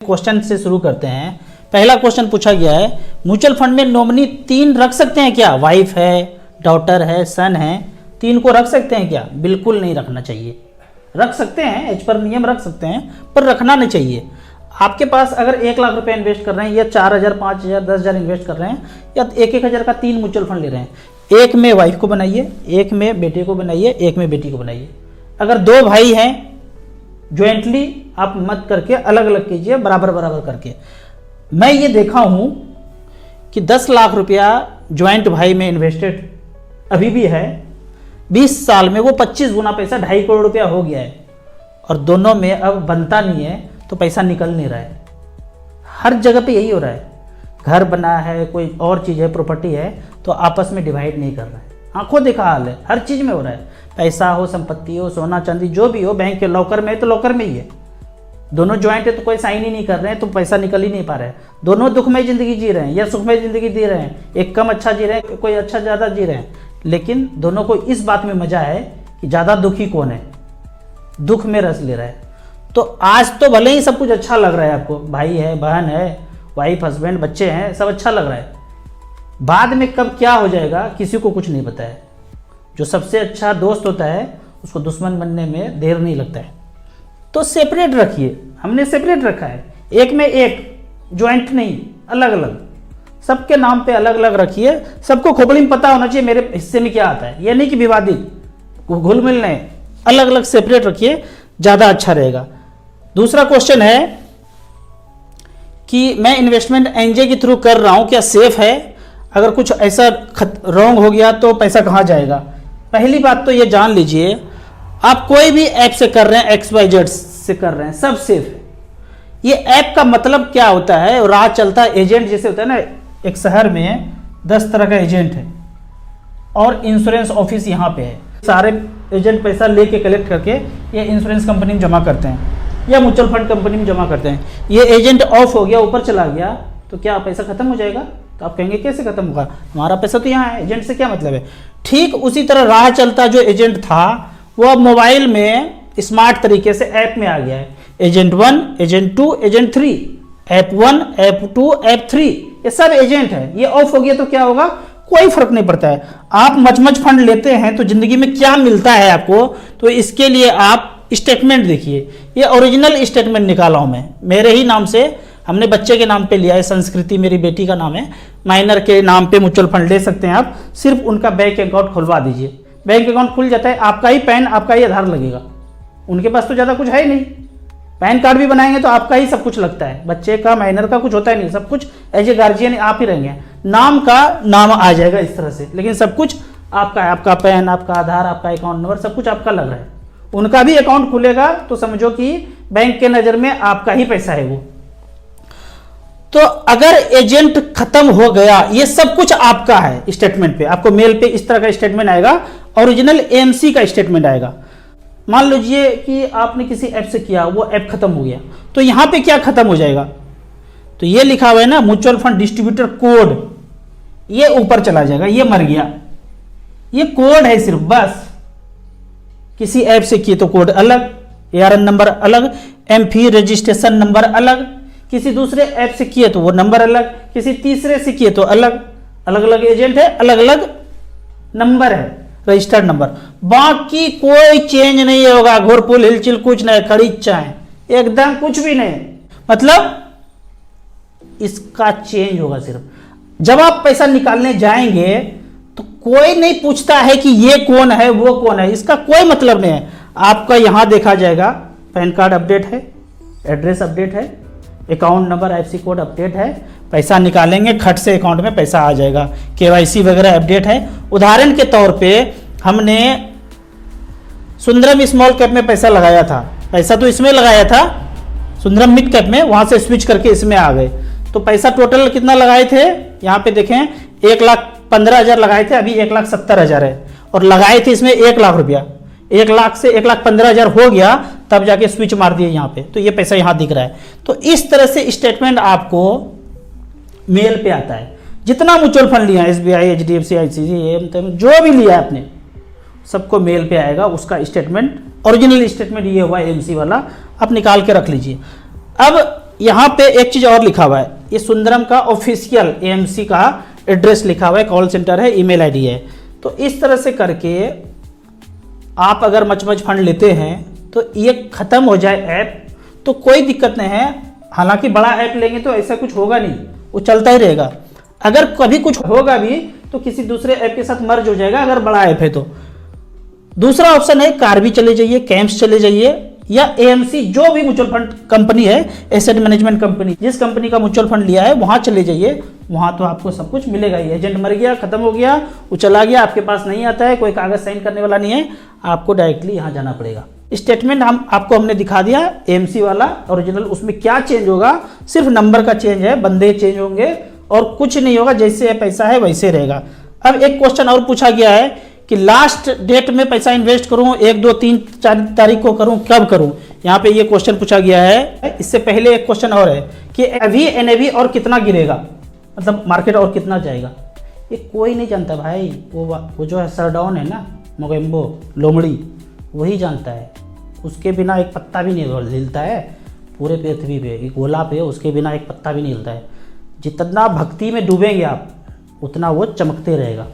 Question से शुरू करते हैं। पहला क्वेश्चन पूछा गया है, म्यूचुअल फंड में नॉमिनी 3 रख सकते हैं क्या? वाइफ है, डॉटर है, सन है, 3 को रख सकते हैं क्या? बिल्कुल नहीं रखना चाहिए। रख सकते हैं, एज पर नियम रख सकते हैं, पर रखना नहीं चाहिए। आपके पास अगर 1 लाख रुपए इन्वेस्ट कर रहे हैं या 4,000, 5,000, 10,000 इन्वेस्ट कर रहे हैं या 1,000 का 3 म्यूचुअल फंड ले रहे हैं, एक में वाइफ को बनाइए, एक में बेटे को बनाइए, एक में बेटी को बनाइए। अगर 2 भाई हैं ज्वाइंटली आप मत करके अलग अलग कीजिए, बराबर बराबर करके। मैं ये देखा हूँ कि 10 लाख रुपया ज्वाइंट भाई में इन्वेस्टेड अभी भी है, 20 साल में वो 25 गुना पैसा 2.5 करोड़ रुपया हो गया है और दोनों में अब बनता नहीं है तो पैसा निकल नहीं रहा है। हर जगह पे यही हो रहा है। घर बना है, कोई और चीज़ है, प्रॉपर्टी है, तो आपस में डिवाइड नहीं कर रहा है। आंखों देखा हाल है, हर चीज़ में हो रहा है। पैसा हो, संपत्ति हो, सोना चांदी जो भी हो, बैंक के लॉकर में है तो लॉकर में ही है। दोनों ज्वाइंट है तो कोई साइन ही नहीं कर रहे हैं तो पैसा निकल ही नहीं पा रहा है। दोनों दुखमय जिंदगी जी रहे हैं या सुखमय जिंदगी जी रहे हैं, एक कम अच्छा जी रहे हैं, कोई अच्छा ज़्यादा जी रहे हैं, लेकिन दोनों को इस बात में मजा है कि ज़्यादा दुखी कौन है, दुख में रस ले रहा है। तो आज तो भले ही सब कुछ अच्छा लग रहा है आपको, भाई है, बहन है, वाइफ, हस्बैंड, बच्चे हैं, सब अच्छा लग रहा है। बाद में कब क्या हो जाएगा किसी को कुछ नहीं पता है। जो सबसे अच्छा दोस्त होता है उसको दुश्मन बनने में देर नहीं लगता है। तो सेपरेट रखिए, हमने सेपरेट रखा है, एक में एक, ज्वाइंट नहीं, अलग अलग, सबके नाम पे अलग अलग रखिए। सबको खोपड़ी में पता होना चाहिए मेरे हिस्से में क्या आता है, ये नहीं कि विवादित घुल मिल नहीं, अलग अलग सेपरेट रखिए, ज़्यादा अच्छा रहेगा। दूसरा क्वेश्चन है कि मैं इन्वेस्टमेंट एनजे के थ्रू कर रहा हूँ, क्या सेफ है? अगर कुछ ऐसा रॉन्ग हो गया तो पैसा कहाँ जाएगा? पहली बात तो ये जान लीजिए, आप कोई भी ऐप से कर रहे हैं, XYZ से कर रहे हैं, सब सेफ है। ये ऐप का मतलब क्या होता है? राह चलता एजेंट जैसे होता है ना, एक शहर में 10 तरह का एजेंट है और इंश्योरेंस ऑफिस यहाँ पे है। सारे एजेंट पैसा लेके कलेक्ट करके ये इंश्योरेंस कंपनी में जमा करते हैं या म्यूचुअल फंड कंपनी में जमा करते हैं। ये एजेंट ऑफ हो गया, ऊपर चला गया तो क्या पैसा खत्म हो जाएगा? तो आप कहेंगे कैसे खत्म होगा, हमारा पैसा तो यहाँ है, एजेंट से क्या मतलब है? ठीक उसी तरह राह चलता जो एजेंट था वो अब मोबाइल में स्मार्ट तरीके से ऐप में आ गया है। Agent 1, agent 2, agent 3, app 1, app 2, app 3, ये सब एजेंट है। ये ऑफ हो गया तो क्या होगा? कोई फर्क नहीं पड़ता है। आप मच फंड लेते हैं तो जिंदगी में क्या मिलता है आपको, तो इसके लिए आप स्टेटमेंट देखिए। ये ओरिजिनल स्टेटमेंट निकाला हूं मैं, मेरे ही नाम से, हमने बच्चे के नाम पे लिया है, संस्कृति मेरी बेटी का नाम है, माइनर के नाम पे म्यूचुअल फंड ले सकते हैं आप। सिर्फ उनका बैंक अकाउंट खुलवा दीजिए, बैंक अकाउंट खुल जाता है, आपका ही पैन, आपका ही आधार लगेगा। उनके पास तो ज़्यादा कुछ है ही नहीं, पैन कार्ड भी बनाएंगे तो आपका ही सब कुछ लगता है, बच्चे का, माइनर का कुछ होता ही नहीं, सब कुछ एज ए गार्जियन आप ही रहेंगे। नाम का नाम आ जाएगा इस तरह से, लेकिन सब कुछ आपका है, आपका पैन, आपका आधार, आपका अकाउंट नंबर, सब कुछ आपका लग रहा है। उनका भी अकाउंट खुलेगा तो समझो कि बैंक के नज़र में आपका ही पैसा है वो। तो अगर एजेंट खत्म हो गया, ये सब कुछ आपका है। स्टेटमेंट पे आपको मेल पे इस तरह का स्टेटमेंट आएगा, ओरिजिनल AMC का स्टेटमेंट आएगा। मान लीजिए कि आपने किसी ऐप से किया, वो ऐप खत्म हो गया, तो यहां पे क्या खत्म हो जाएगा? तो ये लिखा हुआ है ना, म्यूचुअल फंड डिस्ट्रीब्यूटर कोड, ये ऊपर चला जाएगा, ये मर गया। ये कोड है सिर्फ, बस। किसी ऐप से किए तो कोड अलग, ARN नंबर अलग, MFI रजिस्ट्रेशन नंबर अलग, किसी दूसरे ऐप से किए तो वो नंबर अलग, किसी तीसरे से किए तो अलग। अलग अलग एजेंट है, अलग अलग नंबर है, रजिस्टर्ड नंबर। बाकी कोई चेंज नहीं होगा, घोरपुल हिलचिल कुछ नहीं, खड़ी चाय एकदम कुछ भी नहीं। मतलब इसका चेंज होगा सिर्फ। जब आप पैसा निकालने जाएंगे तो कोई नहीं पूछता है कि ये कौन है, वो कौन है, इसका कोई मतलब नहीं है। आपका यहां देखा जाएगा, पैन कार्ड अपडेट है, एड्रेस अपडेट है, account number, IFSC code update है, पैसा निकालेंगे खट से अकाउंट में पैसा आ जाएगा, KYC वगैरह अपडेट है। उदाहरण के तौर पे हमने सुंदरम स्मॉल कैप में पैसा लगाया था, पैसा तो इसमें लगाया था सुंदरम मिड कैप में, वहां से स्विच करके इसमें आ गए। तो पैसा टोटल कितना लगाए थे, यहाँ पे देखें 1,15,000 लगाए थे, अभी 1,70,000 है, और लगाए थे इसमें 1 लाख रुपया। 1 लाख से 1,15,000 हो गया, तब जाके स्विच मार दिए यहाँ पे, तो ये पैसा यहाँ दिख रहा है। तो इस तरह से स्टेटमेंट आपको मेल पे आता है। जितना म्यूचुअल फंड लिया, SBI, HDFC, ICICI, जो भी लिया है आपने, सबको मेल पे आएगा उसका स्टेटमेंट। ओरिजिनल स्टेटमेंट ये हुआ AMC वाला, आप निकाल के रख लीजिए। अब यहाँ पे एक चीज और लिखा हुआ है, ये सुंदरम का ऑफिशियल एएमसी का एड्रेस लिखा हुआ है, कॉल सेंटर है, ईमेल आईडी है। तो इस तरह से करके आप अगर मच फंड लेते हैं तो ये खत्म हो जाए ऐप तो कोई दिक्कत नहीं है। हालांकि बड़ा ऐप लेंगे तो ऐसा कुछ होगा नहीं, वो चलता ही रहेगा। अगर कभी कुछ होगा भी तो किसी दूसरे ऐप के साथ मर्ज हो जाएगा अगर बड़ा ऐप है तो। दूसरा ऑप्शन है कार भी चले जाइए, कैंप्स चले जाइए, या एएमसी जो भी म्यूचुअल फंड कंपनी है, एसेट मैनेजमेंट कंपनी, जिस कंपनी का म्यूचुअल फंड लिया है वहां चले जाइए। वहां तो आपको सब कुछ मिलेगा ही। एजेंट मर गया, खत्म हो गया, वो चला गया, आपके पास नहीं आता है, कोई कागज साइन करने वाला नहीं है, आपको डायरेक्टली यहाँ जाना पड़ेगा। स्टेटमेंट आपको हमने दिखा दिया एएमसी वाला ओरिजिनल, उसमें क्या चेंज होगा, सिर्फ नंबर का चेंज है, बंदे चेंज होंगे और कुछ नहीं होगा, जैसे पैसा है वैसे रहेगा। अब एक क्वेश्चन और पूछा गया है कि लास्ट डेट में पैसा इन्वेस्ट करूं, 1, 2, 3, 4 तारीख को करूं, कब करूं, यहाँ पे ये क्वेश्चन पूछा गया है। इससे पहले एक क्वेश्चन और है कि अभी एनएवी और कितना गिरेगा, मतलब मार्केट और कितना जाएगा, ये कोई नहीं जानता भाई। वो जो है सरडाउन है ना, मोगेम्बो लोमड़ी, वही जानता है। उसके बिना एक पत्ता भी नहीं हिलता है पूरे पृथ्वी पे, एक गोला पे उसके बिना एक पत्ता भी नहीं हिलता है। जितना भक्ति में डूबेंगे आप उतना वो चमकते रहेगा।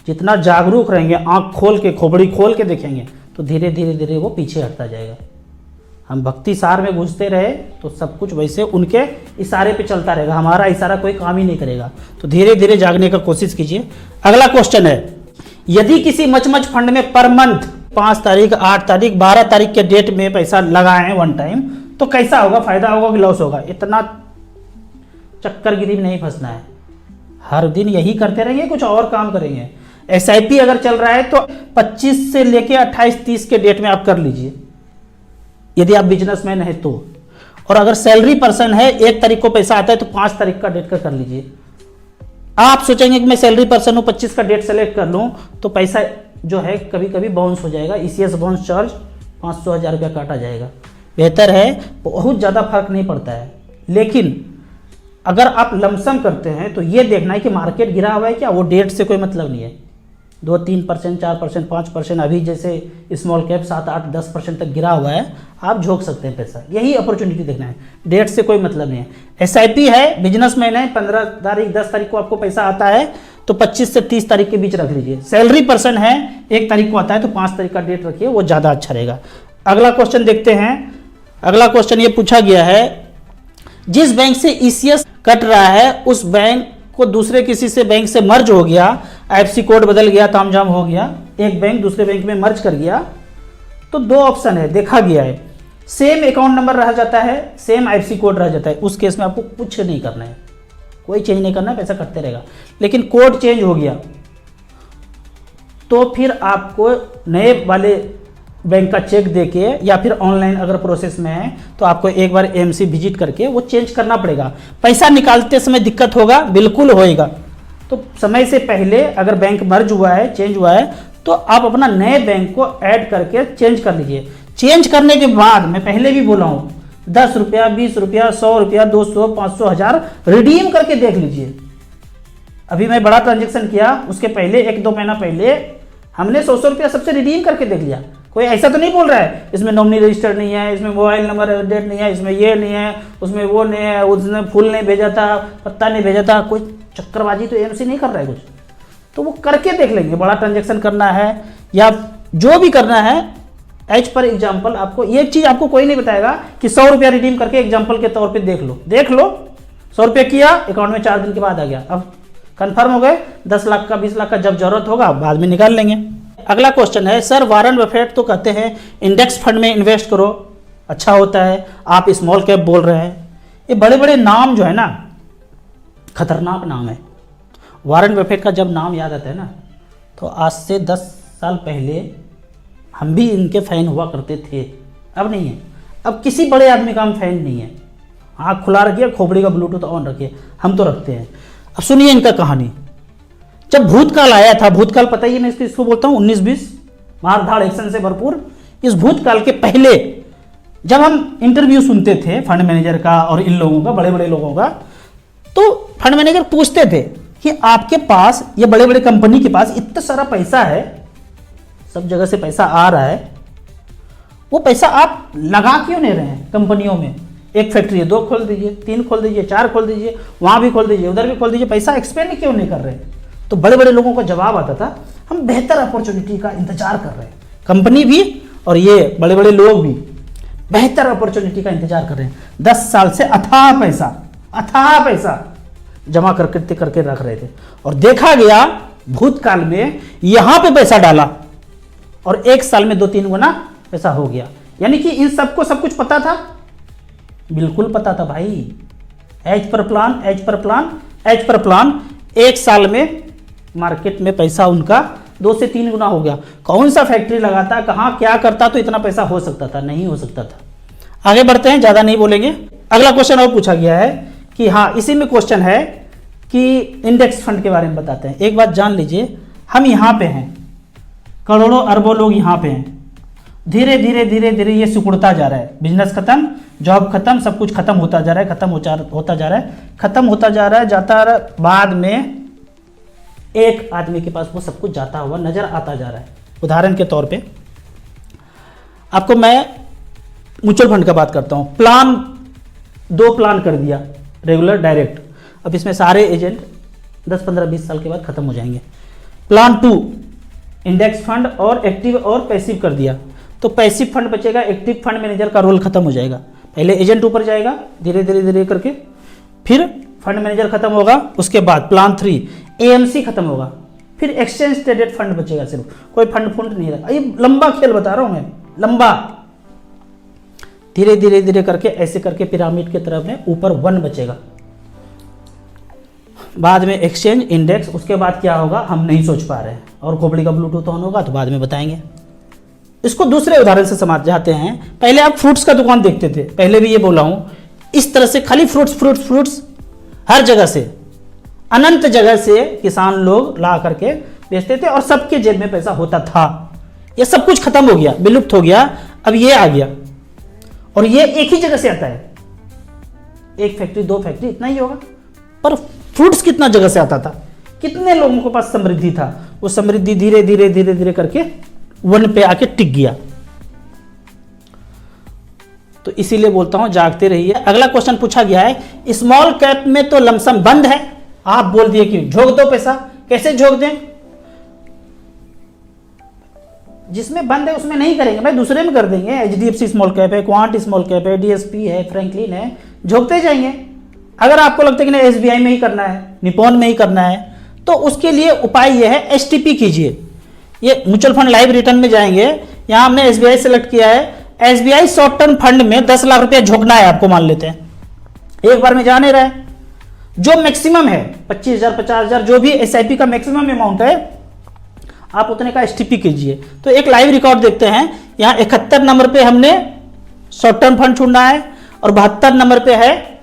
जितना जागरूक रहेंगे, आंख खोल के, खोपड़ी खोल के देखेंगे, तो धीरे धीरे धीरे वो पीछे हटता जाएगा। हम भक्ति सार में घुसते रहे तो सब कुछ वैसे उनके इशारे पे चलता रहेगा, हमारा इशारा कोई काम ही नहीं करेगा। तो धीरे धीरे जागने का कोशिश कीजिए। अगला क्वेश्चन है, यदि किसी मच फंड में पर मंथ 5 तारीख, 8 तारीख, 12 तारीख के डेट में पैसा लगाएं वन टाइम, तो कैसा होगा, फायदा होगा कि लॉस होगा? इतना चक्करगिरी में नहीं फंसना है। हर दिन यही करते रहेंगे, कुछ और काम करेंगे। एसआईपी अगर चल रहा है तो 25 से लेके 28-30 के डेट में आप कर लीजिए, यदि आप बिजनेसमैन है तो। और अगर सैलरी पर्सन है, 1 तारीख को पैसा आता है तो 5 तारीख का डेट का कर लीजिए। आप सोचेंगे कि मैं सैलरी पर्सन हूं, 25 का डेट सेलेक्ट कर लूं तो पैसा जो है कभी कभी बाउंस हो जाएगा, ईसीएस बाउंस चार्ज 500,000 रुपया काटा जाएगा। बेहतर है, बहुत ज़्यादा फर्क नहीं पड़ता है। लेकिन अगर आप लमसम करते हैं तो ये देखना है कि मार्केट गिरा हुआ है क्या, वो डेट से कोई मतलब नहीं है। 2-3%, 4%, 5%, अभी जैसे स्मॉल कैप 7-8-10% तक गिरा हुआ है, आप झोंक सकते हैं पैसा। यही अपॉर्चुनिटी देखना है, डेट से कोई मतलब नहीं है। एसआईपी है, बिजनेसमैन है, 15 तारीख 10 तारीख को आपको पैसा आता है तो 25 से 30 तारीख के बीच रख लीजिए। सैलरी पर्सन है, 1 तारीख को आता है तो 5 तारीख का डेट रखिए, वो ज़्यादा अच्छा रहेगा। अगला क्वेश्चन देखते हैं। अगला क्वेश्चन ये पूछा गया है, जिस बैंक से ईसीएस कट रहा है उस बैंक को दूसरे किसी से बैंक से मर्ज हो गया, आईएफएससी कोड बदल गया, तामझाम हो गया, एक बैंक दूसरे बैंक में मर्ज कर गया, तो 2 ऑप्शन है, देखा गया है। सेम अकाउंट नंबर रह जाता है, सेम आईएफएससी कोड रह जाता है, उस केस में आपको कुछ नहीं करना है, कोई चेंज नहीं करना है, पैसा कटते रहेगा। लेकिन कोड चेंज हो गया तो फिर आपको नए वाले बैंक का चेक देके, या फिर ऑनलाइन अगर प्रोसेस में है तो आपको एक बार एएमसी विजिट करके वो चेंज करना पड़ेगा। पैसा निकालते समय दिक्कत होगा, बिल्कुल होएगा। तो समय से पहले अगर बैंक मर्ज हुआ है, चेंज हुआ है, तो आप अपना नए बैंक को ऐड करके चेंज कर लीजिए। चेंज करने के बाद, मैं पहले भी बोला हूँ, 10 रुपया, 20 रुपया, 100 रुपया, 200, 500, 1000 रिडीम करके देख लीजिए। अभी मैं बड़ा ट्रांजेक्शन किया, उसके पहले 1-2 महीना पहले हमने 100 रुपया सबसे रिडीम करके देख लिया। कोई ऐसा तो नहीं बोल रहा है इसमें नॉमिनी रजिस्टर नहीं है, इसमें मोबाइल नंबर अपडेट नहीं है, इसमें ये नहीं है, उसमें वो नहीं है, उसने फूल नहीं भेजा था, पत्ता नहीं भेजा था, कोई चक्करबाजी तो एएमसी नहीं कर रहा है कुछ। तो वो करके देख लेंगे, बड़ा ट्रांजेक्शन करना है या जो भी करना है। एज पर एग्जाम्पल आपको ये चीज़ आपको कोई नहीं बताएगा कि 100 रुपया रिडीम करके एग्जाम्पल के तौर पर देख लो 100 रुपया किया, अकाउंट में 4 दिन के बाद आ गया, अब कंफर्म हो गए। 10 लाख का, 20 लाख का जब जरूरत होगा बाद में निकाल लेंगे। अगला क्वेश्चन है, सर वॉरेन बफेट तो कहते हैं इंडेक्स फंड में इन्वेस्ट करो, अच्छा होता है, आप स्मॉल कैप बोल रहे हैं। ये बड़े बड़े नाम जो है ना, खतरनाक नाम है। वॉरेन बफेट का जब नाम याद आता है ना, तो आज से 10 साल पहले हम भी इनके फैन हुआ करते थे, अब नहीं है। अब किसी बड़े आदमी का हम फैन नहीं है। आँख खुला रखिए, खोपड़ी का ब्लूटूथ ऑन रखिए, हम तो रखते हैं। अब सुनिए इनका कहानी। जब भूतकाल आया था, भूतकाल पता ही है मैं इसको बोलता हूँ 19-20, मारधाड़ एक्शन से भरपूर। इस भूतकाल के पहले जब हम इंटरव्यू सुनते थे फंड मैनेजर का और इन लोगों का, बड़े बड़े लोगों का, तो फंड मैनेजर पूछते थे कि आपके पास, ये बड़े बड़े कंपनी के पास इतना सारा पैसा है, सब जगह से पैसा आ रहा है, वो पैसा आप लगा क्यों नहीं रहे हैं कंपनियों में? एक फैक्ट्री है, 2 खोल दीजिए, 3 खोल दीजिए, 4 खोल दीजिए, वहाँ भी खोल दीजिए, उधर भी खोल दीजिए, पैसा एक्सपेंड क्यों नहीं कर रहे? तो बड़े बड़े लोगों का जवाब आता था, हम बेहतर अपॉर्चुनिटी का इंतजार कर रहे हैं। कंपनी भी और ये बड़े बड़े लोग भी बेहतर अपॉर्चुनिटी का इंतजार कर रहे हैं। 10 साल से अथाह पैसा जमा करके रख रहे थे, और देखा गया भूतकाल में यहां पे पैसा डाला और 1 साल में 2-3 गुना पैसा हो गया। यानी कि इन सबको सब कुछ पता था, बिल्कुल पता था भाई। एज पर प्लान 1 साल में मार्केट में पैसा उनका 2 से 3 गुना हो गया। कौन सा फैक्ट्री लगाता, कहाँ क्या करता तो इतना पैसा हो सकता था? नहीं हो सकता था। आगे बढ़ते हैं, ज़्यादा नहीं बोलेंगे। अगला क्वेश्चन और पूछा गया है कि हाँ, इसी में क्वेश्चन है कि इंडेक्स फंड के बारे में बताते हैं। एक बात जान लीजिए, हम यहाँ पे हैं, करोड़ों अरबों लोग यहाँ पे हैं, धीरे धीरे ये सिकुड़ता जा रहा है। बिजनेस खत्म, जॉब खत्म, सब कुछ खत्म होता जा रहा है, खत्म होता जा रहा है। बाद में एक आदमी के पास वो सब कुछ जाता हुआ नजर आता जा रहा है। उदाहरण के तौर पे आपको मैं म्यूचुअल फंड का बात करता हूँ। 2 प्लान कर दिया, रेगुलर, डायरेक्ट। अब इसमें सारे एजेंट 10, 15, 20 साल के बाद खत्म हो जाएंगे। प्लान 2 इंडेक्स फंड और एक्टिव और पैसिव कर दिया, तो पैसिव फंड बचेगा, एक्टिव फंड मैनेजर का रोल खत्म हो जाएगा। पहले एजेंट ऊपर जाएगा धीरे धीरे करके, फिर फंड मैनेजर खत्म होगा, उसके बाद प्लान 3 एएमसी खत्म होगा, फिर एक्सचेंज ट्रेडेड फंड बचेगा। सिर्फ कोई फंड नहीं रहा। ये लंबा खेल बता रहा हूं मैं, लंबा। धीरे धीरे करके ऐसे करके पिरामिड के तरफ में ऊपर 1 बचेगा, बाद में एक्सचेंज, इंडेक्स, उसके बाद क्या होगा हम नहीं सोच पा रहे हैं। और खोपड़ी का ब्लूटूथ ऑन होगा तो बाद में बताएंगे। इसको दूसरे उदाहरण से समझ जाते हैं। पहले आप फ्रूट्स का दुकान देखते थे, पहले भी ये बोला हूं, इस तरह से खाली फ्रूट्स हर जगह से, अनंत जगह से किसान लोग ला करके बेचते थे और सबके जेब में पैसा होता था। ये सब कुछ खत्म हो गया, विलुप्त हो गया। अब ये आ गया और ये एक ही जगह से आता है, 1 फैक्ट्री 2 फैक्ट्री इतना ही होगा। पर फ्रूट्स कितना जगह से आता था, कितने लोगों के पास समृद्धि था, वो समृद्धि धीरे धीरे करके 1 पे आके टिक गया। तो इसीलिए बोलता हूं जागते रहिए। अगला क्वेश्चन पूछा गया है, स्मॉल कैप में तो लमसम बंद है, आप बोल दिए कि झोंक दो पैसा। कैसे झोंक दें? जिसमें बंद है उसमें नहीं करेंगे भाई, दूसरे में कर देंगे। एचडीएफसी स्मॉल कैप है, क्वांट स्मॉल कैप है, डीएसपी है, फ्रैंकलिन है, झोंकते जाएंगे। अगर आपको लगता है कि नहीं एसबीआई में ही करना है, निपॉन में ही करना है, तो उसके लिए उपाय यह है एसटीपी कीजिए। ये म्यूचुअल फंड लाइव रिटर्न में जाएंगे, यहां हमने एसबीआई सेलेक्ट किया है। एसबीआई शॉर्ट टर्म फंड में 10 लाख रुपया झोंकना है आपको, मान लेते हैं एक बार में जा नहीं रहा है। जो मैक्सिमम है 25,000 50,000 जो भी एसआईपी का मैक्सिमम अमाउंट है, आप उतने का एसटीपी कीजिए। तो एक लाइव रिकॉर्ड देखते हैं। यहां 71 नंबर पे हमने शॉर्ट टर्म फंड चुनना है और 72 नंबर पे है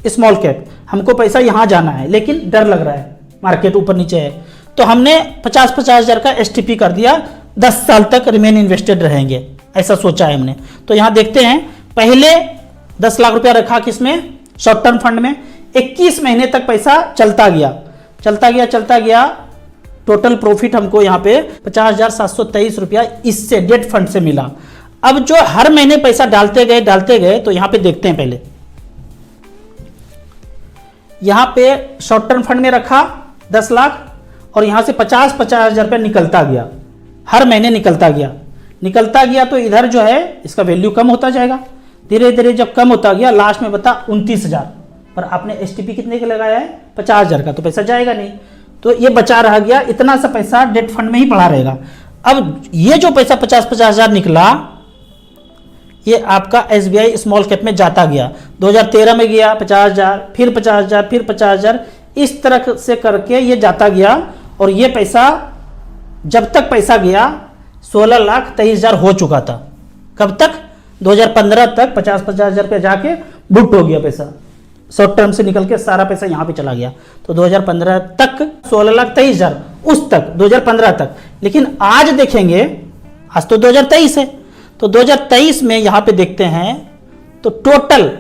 स्मॉल कैप। हमको पैसा यहां जाना है, लेकिन डर लग रहा है, मार्केट ऊपर नीचे है, तो हमने 50,000 का एसटीपी कर दिया। 10 साल तक रिमेन इन्वेस्टेड रहेंगे, ऐसा सोचा है हमने। तो यहां देखते हैं, पहले 10 लाख रुपया रखा किसमें, शॉर्ट टर्म फंड में। 21 महीने तक पैसा चलता गया। टोटल प्रॉफिट हमको यहाँ पे 50,723 रुपया इससे डेट फंड से मिला। अब जो हर महीने पैसा डालते गए, तो यहां पे देखते हैं। पहले यहां पे शॉर्ट टर्म फंड में रखा 10 लाख और यहां से 50,000 रुपया निकलता गया, हर महीने निकलता गया। तो इधर जो है इसका वैल्यू कम होता जाएगा। धीरे धीरे जब कम होता गया, लास्ट में बता 29,000, पर आपने एसटीपी कितने का लगाया है 50,000 का, तो पैसा जाएगा नहीं, तो ये बचा रह गया। इतना सा पैसा डेट फंड में ही पड़ा रहेगा। अब ये जो पैसा 50,000 निकला, ये आपका एसबीआई स्मॉल कैप में जाता गया। 2013 में गया 50,000, फिर 50,000, फिर 50,000, इस तरह से करके ये जाता गया। और ये पैसा जब तक पैसा गया 16,23,000 हो चुका था। कब तक? 2015 तक 50,000 रुपया जाके बुक हो गया पैसा, शॉर्ट टर्म से निकल के सारा पैसा यहां पे चला गया। तो 2015 तक 16,23,000, उस तक 2015 तक। लेकिन आज देखेंगे, आज तो 2023 है, तो 2023 में यहां पे देखते हैं तो टोटल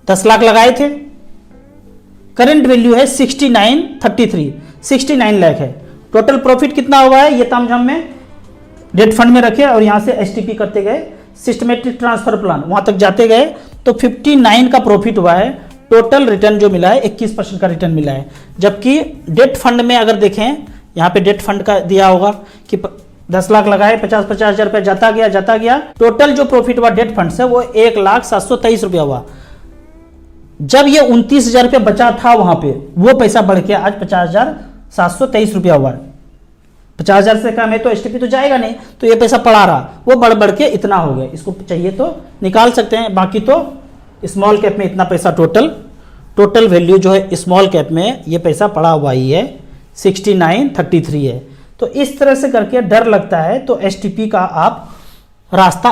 10 लाख लगाए थे, करंट वैल्यू है 69 लाख है। टोटल प्रॉफिट कितना हुआ है, ये तामझाम में डेट फंड में रखे और यहां से एसटीपी करते गए, सिस्टमेटिक ट्रांसफर प्लान वहां तक जाते गए, तो 59 का प्रॉफिट हुआ है, टोटल रिटर्न जो मिला है 21% का रिटर्न मिला है। जबकि डेट फंड में अगर देखें, यहाँ पे डेट फंड का दिया होगा कि 10 लाख लगाए, 50-50 हज़ार रुपया जाता गया, टोटल जो प्रॉफिट हुआ डेट फंड से वो 1,723 रुपया हुआ। जब ये 29,000 रुपया बचा था वहां पे, वो पैसा बढ़ के आज 50,723 रुपया हुआ। 50,000 से कम है तो एसटीपी तो जाएगा नहीं, तो ये पैसा पड़ा रहा, वो बढ़ के इतना हो गया। इसको चाहिए तो निकाल सकते हैं, बाकी तो स्मॉल कैप में इतना पैसा टोटल वैल्यू जो है स्मॉल कैप में ये पैसा पड़ा हुआ ही है, 6933 है। तो इस तरह से करके डर लगता है तो एसटीपी का आप रास्ता